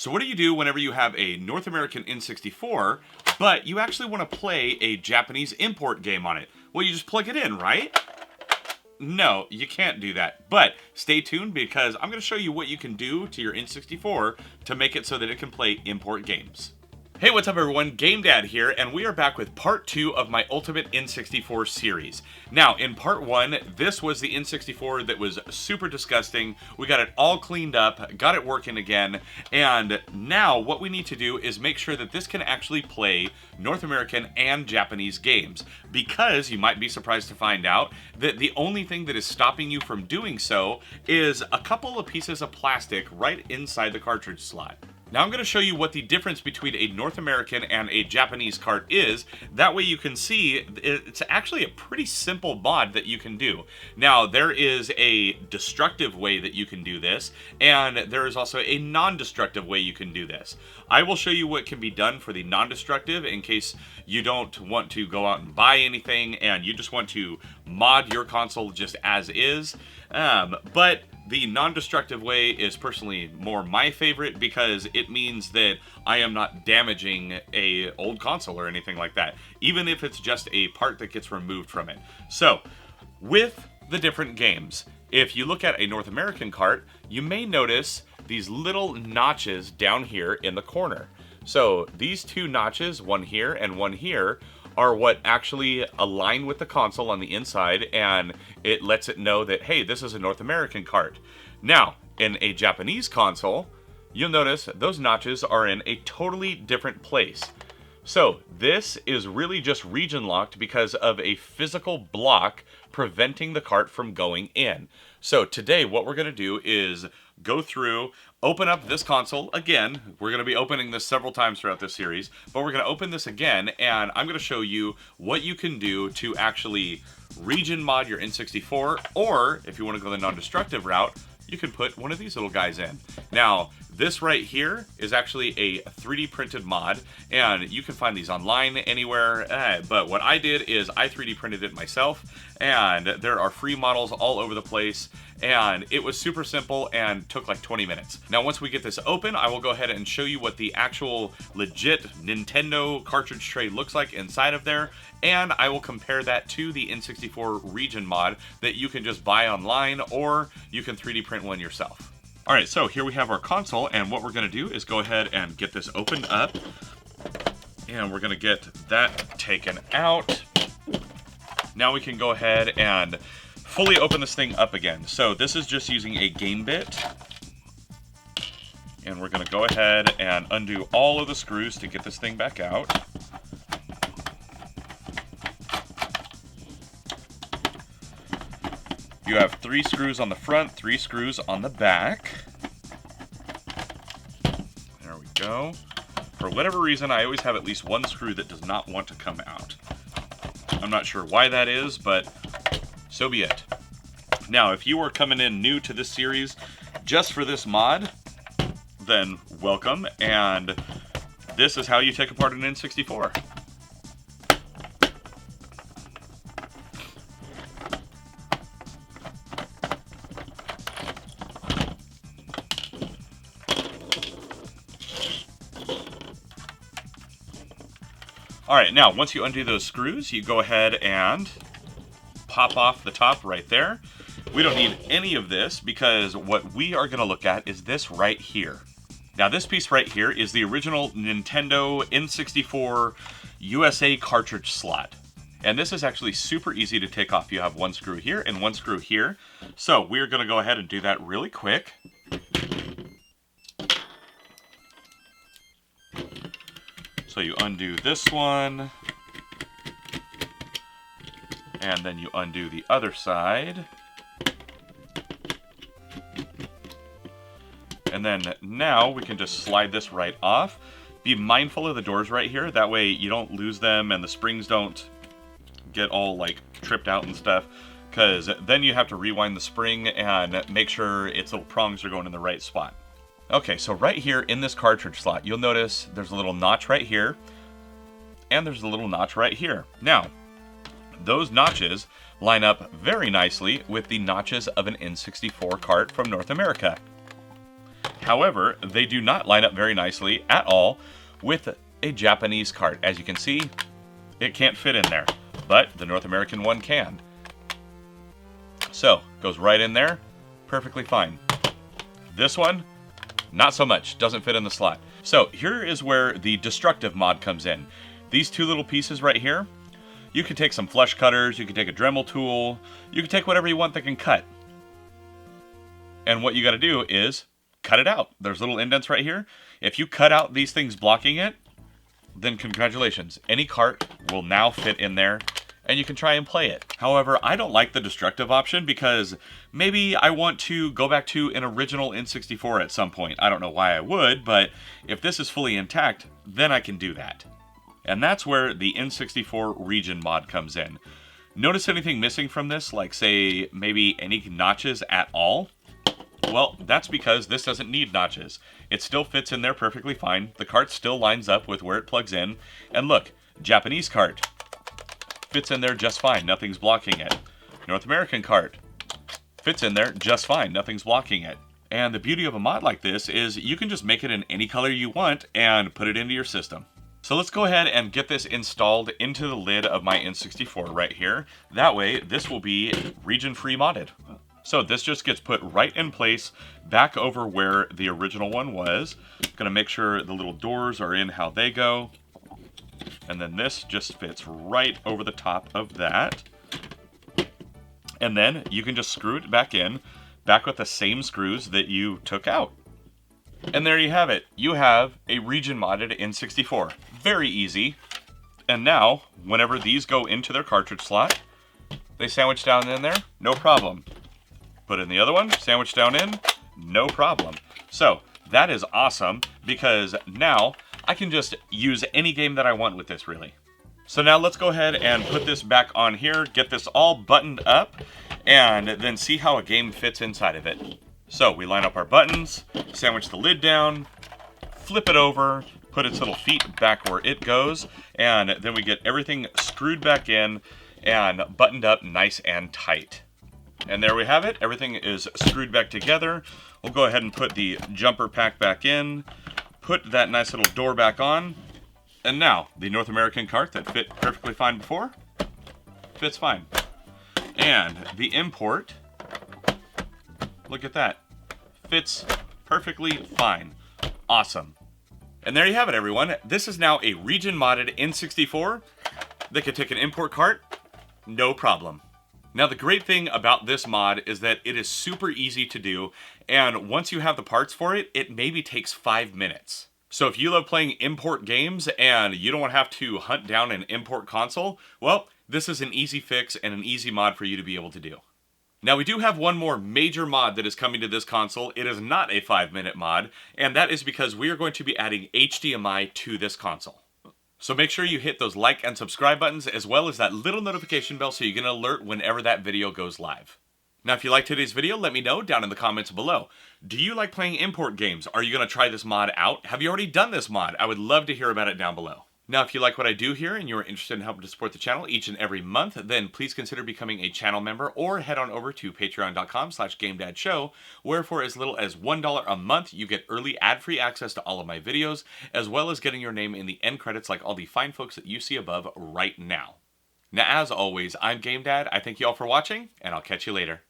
So what do you do whenever you have a North American N64, but you actually want to play a Japanese import game on it? Well, you just plug it in, right? No, you can't do that. But stay tuned because I'm going to show you what you can do to your N64 to make it so that it can play import games. Hey, what's up everyone? Game Dad here, and we are back with part 2 of my Ultimate N64 series. Now, in part 1, this was the N64 that was super disgusting. We got it all cleaned up, got it working again, and now what we need to do is make sure that this can actually play North American and Japanese games, because you might be surprised to find out that the only thing that is stopping you from doing so is a couple of pieces of plastic right inside the cartridge slot. Now I'm going to show you what the difference between a North American and a Japanese cart is. That way you can see it's actually a pretty simple mod that you can do. Now there is a destructive way that you can do this, and there is also a non-destructive way you can do this. I will show you what can be done for the non-destructive in case you don't want to go out and buy anything and you just want to mod your console just as is. But the non-destructive way is personally more my favorite because it means that I am not damaging a old console or anything like that, even if it's just a part that gets removed from it. So, with the different games, if you look at a North American cart, you may notice these little notches down here in the corner. So, these two notches, one here and one here, are what actually align with the console on the inside, and it lets it know that, hey, this is a North American cart. Now, in a Japanese console, you'll notice those notches are in a totally different place. So, this is really just region locked because of a physical block preventing the cart from going in. So today, what we're going to do is go through, open up this console again. We're going to be opening this several times throughout this series, but we're going to open this again, and I'm going to show you what you can do to actually region mod your N64, or if you want to go the non-destructive route, you can put one of these little guys in. Now, this right here is actually a 3D printed mod, and you can find these online anywhere, but what I did is I 3D printed it myself, and there are free models all over the place, and it was super simple and took like 20 minutes. Now, once we get this open, I will go ahead and show you what the actual legit Nintendo cartridge tray looks like inside of there, and I will compare that to the N64 region mod that you can just buy online, or you can 3D print one yourself. Alright, so here we have our console, and what we're going to do is go ahead and get this opened up, and we're going to get that taken out. Now we can go ahead and fully open this thing up again. So this is just using a game bit, and we're going to go ahead and undo all of the screws to get this thing back out. You have 3 screws on the front, 3 screws on the back. There we go. For whatever reason, I always have at least one screw that does not want to come out. I'm not sure why that is, but so be it. Now, if you are coming in new to this series just for this mod, then welcome, and this is how you take apart an N64. Alright, now once you undo those screws, you go ahead and pop off the top right there. We don't need any of this because what we are going to look at is this right here. Now this piece right here is the original Nintendo N64 USA cartridge slot. And this is actually super easy to take off. You have one screw here and one screw here. So we're going to go ahead and do that really quick. So you undo this one, and then you undo the other side. And then now we can just slide this right off. Be mindful of the doors right here, that way you don't lose them and the springs don't get all like tripped out and stuff, because then you have to rewind the spring and make sure its little prongs are going in the right spot. Okay, so right here in this cartridge slot, you'll notice there's a little notch right here, and there's a little notch right here. Now, those notches line up very nicely with the notches of an N64 cart from North America. However, they do not line up very nicely at all with a Japanese cart. As you can see, it can't fit in there, but the North American one can. So, goes right in there, perfectly fine. This one, not so much, doesn't fit in the slot. So, here is where the destructive mod comes in. These two little pieces right here, you can take some flush cutters, you can take a Dremel tool, you can take whatever you want that can cut. And what you got to do is cut it out. There's little indents right here. If you cut out these things blocking it, then congratulations. Any cart will now fit in there, and you can try and play it. However, I don't like the destructive option because maybe I want to go back to an original N64 at some point. I don't know why I would, but if this is fully intact, then I can do that. And that's where the N64 region mod comes in. Notice anything missing from this, like say maybe any notches at all? Well, that's because this doesn't need notches. It still fits in there perfectly fine. The cart still lines up with where it plugs in. And look, Japanese cart fits in there just fine. Nothing's blocking it. North American cart fits in there just fine. Nothing's blocking it. And the beauty of a mod like this is you can just make it in any color you want and put it into your system. So let's go ahead and get this installed into the lid of my N64 right here. That way, this will be region-free modded. So this just gets put right in place back over where the original one was. Gonna make sure the little doors are in how they go. And then this just fits right over the top of that. And then you can just screw it back in, back with the same screws that you took out. And there you have it. You have a region modded N64. Very easy. And now, whenever these go into their cartridge slot, they sandwich down in there, no problem. Put in the other one, sandwich down in, no problem. So, that is awesome, because now I can just use any game that I want with this, really. So now let's go ahead and put this back on here, get this all buttoned up, and then see how a game fits inside of it. So, we line up our buttons, sandwich the lid down, flip it over, put its little feet back where it goes, and then we get everything screwed back in and buttoned up nice and tight. And there we have it. Everything is screwed back together. We'll go ahead and put the jumper pack back in, put that nice little door back on, and now the North American cart that fit perfectly fine before fits fine. And the import, look at that, fits perfectly fine. Awesome. And there you have it, everyone. This is now a region modded N64 that can take an import cart, no problem. Now, the great thing about this mod is that it is super easy to do, and once you have the parts for it, it maybe takes 5 minutes. So if you love playing import games and you don't want to have to hunt down an import console, well, this is an easy fix and an easy mod for you to be able to do. Now, we do have one more major mod that is coming to this console. It is not a 5-minute mod, and that is because we are going to be adding HDMI to this console. So make sure you hit those like and subscribe buttons, as well as that little notification bell so you get an alert whenever that video goes live. Now, if you liked today's video, let me know down in the comments below. Do you like playing import games? Are you going to try this mod out? Have you already done this mod? I would love to hear about it down below. Now, if you like what I do here and you're interested in helping to support the channel each and every month, then please consider becoming a channel member or head on over to patreon.com/GameDadShow, where for as little as $1 a month, you get early ad-free access to all of my videos, as well as getting your name in the end credits like all the fine folks that you see above right now. Now, as always, I'm GameDad. I thank you all for watching, and I'll catch you later.